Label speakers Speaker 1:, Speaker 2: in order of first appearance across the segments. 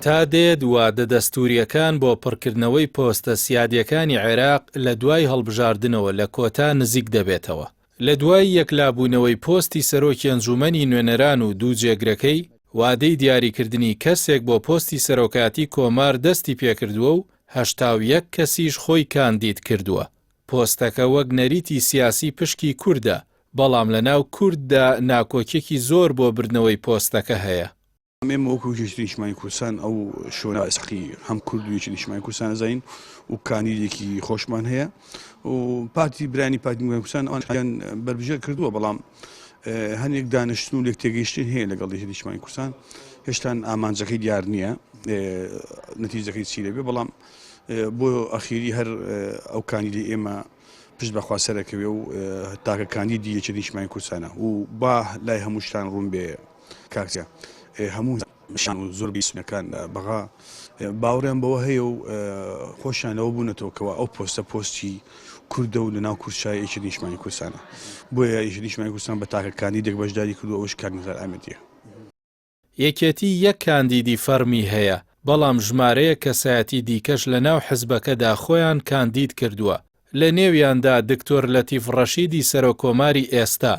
Speaker 1: تا دێت وادە دەستووریەکان بۆ پڕکردنەوەی پۆستە سیادیەکانی عێراق لە دوای هەڵبژاردنەوە لە کۆتا نزیک دەبێتەوە. لە دوای یەکلابوونەوەی پۆستی سەرۆکی ئەنجومەنی نوێنەران و دوو جێگرەکەی وادەی دیاریکردنی کەسێک بۆ پۆستی سەرۆکاتی کۆمار دەستی پێکردووە و 81 کەسیش خۆی کاندید کردووە. پۆستەکە وەک نەریتی سیاسی پشکی کووردە، بەڵام لە ناو کورددا ناکۆکێکی زۆر بۆ بردنەوەی پۆستەکە هەیە.
Speaker 2: ئێمە وەکو گەشتی نیشتیمانی کوردستان ئەو شۆنا ئەسقی هەم کوردویەکی نیشتیمانی کوردستان زین و کاندیدێکی خۆشمان هەیە و پارتی برانی پارتی کوردستان ئەوان بربژێر کردووە، بەڵام هەندێک دانیشتن و لێک تێگەیشتن هەیە لەگەڵ یەکێتی نیشتیمانی کوردستان. هێشتا ئامانجەکەی دیار نییە نەتیجەکەی چی لێبێ، بەڵام بۆ ئەخیری هەر ئەو کاندیدی ئێمە پشت بەخوا سەرەکەوێ و تاکە کاندیدی یەکێتی نیشتیمانی کوردستانە و با لای هەموو شتان ڕوون بێ کاکتیا. هەموو شان و زۆربەی سونەکان بەغا باوەڕیان بەوە هەیە و خۆشیان لەوە بوونەتەوە کەەوە ئەو پۆستە پۆستی کوردە و لەناو کورسای یەکێتی نیشتیمانی کوردستانە. بۆیە یەکێتی نیشتیمانی کوردستان بە تاکەکانی دێک بەشداری کردو ئەوش کاک ئەحمەدیە.
Speaker 1: یەکێتی یەک کاندیدی فەرمی هەیە، بەڵام ژمارەیە کەسایەتی دیکەش لە ناو حزبەکەدا خۆیان کاندید کردووە. لە نێویاندا دکتۆر لەتیف ڕەشیدی سەرۆکۆماری ئێستا.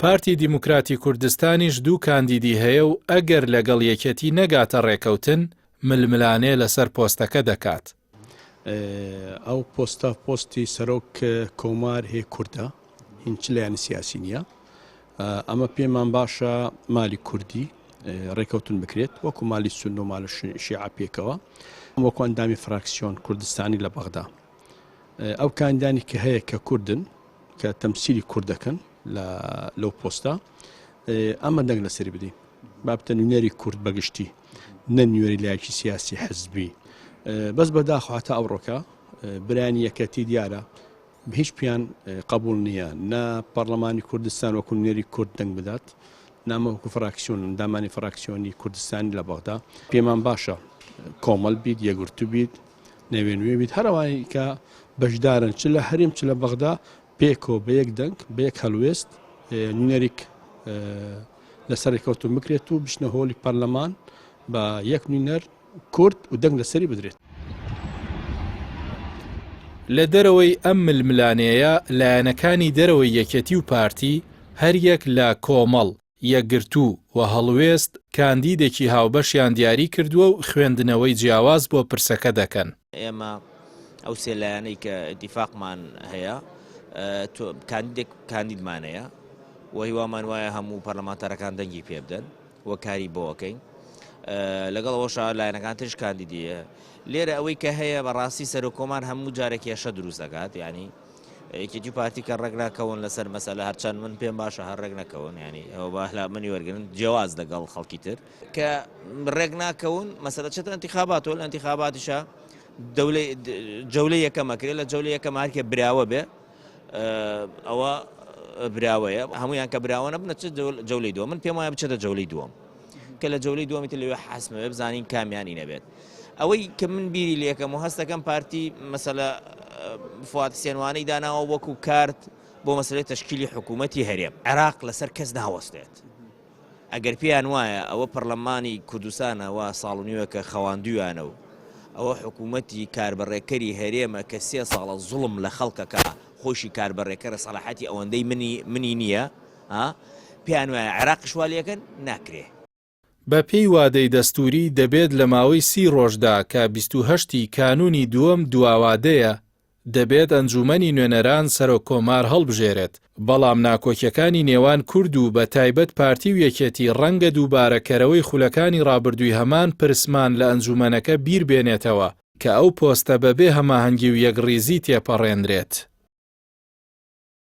Speaker 1: پارتی دیموکراتی کوردستانیش دوو کاندیدی هەیە و ئەگەر لەگەڵ یەکێتی نەگاتە ڕێکەوتن ململانێ لەسەر پۆستەکە دەکات.
Speaker 3: ئەو پۆستە پۆستی سەرۆک کۆمار هەیە کووردە، هیچ لایەنی سیاسی نییە. ئەمە پێمان باشە مالی کوردی ڕێکەوتن بکرێت وەکو مالی سون و مالی شیعە پێکەوە، وەکو ئەندامی فراکسیۆن کوردستانی لە بەغدا. ئەو کاندیدانی کە هەیە کە کوردن کە تەمسیلی کوردەکەن لەو پۆستە ئەمە دەنگ لەسەری بدەین، بابتە نوێنەری کورد بەگشتی نە نوێری لایەکی سیاسی حزبی. بەس بەداخواتە ئەوڕۆکە برانی یەکەتی دیارە هیچ پیان قبول نییە نە پەرلەمانی کوردستان وەکو نوێری کورد دەنگ بدات، نامە وەکو فراکسیۆن ئەندامانی فراکسیۆنی کوردستانی لە بەغدا. پێمان باشە کۆمەڵ بیت، یەکگرتو بیت، نەوێنوێ بیت، هەروانی کە بەشدارن چ لە هەرێم چ لە بەغدا پێکەوە بە یەک دەنگ بە یەک هەلوێست نوێنەرێک لەسەر ڕێکەوتن بکرێت و بچنە هۆڵی پەرلەمان بە یەک نوێنەر کورد و دەنگ لەسەری بدرێت.
Speaker 1: لە دەرەوەی ئەم ململانەیە لایەنەکانی دەرەوەی یەکێتی و پارتی هەر یەک لە کۆمەڵ، یەکگرتو و هەڵوێست کاندیدێکی هاوبەشیان دیاری کردووە و خوێندنەوەی جیاواز بۆ پرسەکە دەکەن.
Speaker 4: ئێمە ئەو سێ لایەنەی کە ئیتیفاقمان هەیە کاندیدمانەیە و هیوامان وایە هەموو پەرلەمانتەرەکان دەنگی پێ بدەن وە کاری بۆەکەین. لەگەڵ ئەوەشە لایەنەکان ترش کاندیدیە. لێرە ئەوەی کە هەیە بەڕاستی سەرۆکۆمار هەموو جارێک کێشە دروست دەکات، ینی یەکێتی پارتی کە ڕێک ناکەون لەسەر مەسەلە هەرچەند من پێم باشە هەر ڕێک نەکەون، ینی ئەوە باهلا منی وەرگن جیاواز لەگەڵ خەڵکی تر کە ڕێک ناکەون مەسەلە چێتە ئەنتیخاباتەوە. لە ئەنتیخاباتیشە جەولەی یەکەمەکرێت، لە جەولەی یەکەم هەرکێ براوە بێ ئەوە براوەیە، هەمویان کە براوە نەبنە چ جەولەی دووەم. من پێم وایە بچێتە جەولەی دووەم کە لە جەولەی دووەمی تر لەوێ حەسمەوێ بزانین کامیانی نەبێت. ئەوەی کە من بیری لێکەم و هەستەکەم پارتی مەسەلە فواد سێنوانەی داناوە وەکو کارت بۆ مەسەلەی تەشکیلی حکوومەتی هەرێم. عێراق لەسەر کەس ناوەستێت. ئەگەر پێیان وایە ئەوە پەرلەمانی کوردستانەوە ساڵ و نیوە کە خەواندویانە و ئەوە حکوومەتی کاربڕێکەری هەرێمە کە 3 ساڵە زوڵم لە خەڵکەکە خۆشی کاربڕێکەرە سەلاحەتی ئەوەندەی منی نییە، پێیان وایە عێراقیش وا لێکەن ناکرێ.
Speaker 1: بە پێی وادەی دەستووری دەبێت لە ماوەی 30 ڕۆژدا کە 28 کانونی دووەم دواوادەیە دەبێت ئەنجومەنی نوێنەران سەرۆکۆمار هەڵبژێرێت، بەڵام ناکۆکیەکانی نێوان کورد و بە تایبەت پارتی و یەکێتی ڕەنگە دووبارەکەرەوەی خولەکانی ڕابردووی هەمان پرسمان لە ئەنجومەنەکە بیر بێنێتەوە کە ئەو پۆستە بەبێ هەماهەنگی و یەکڕیزی تێپەڕێنرێت.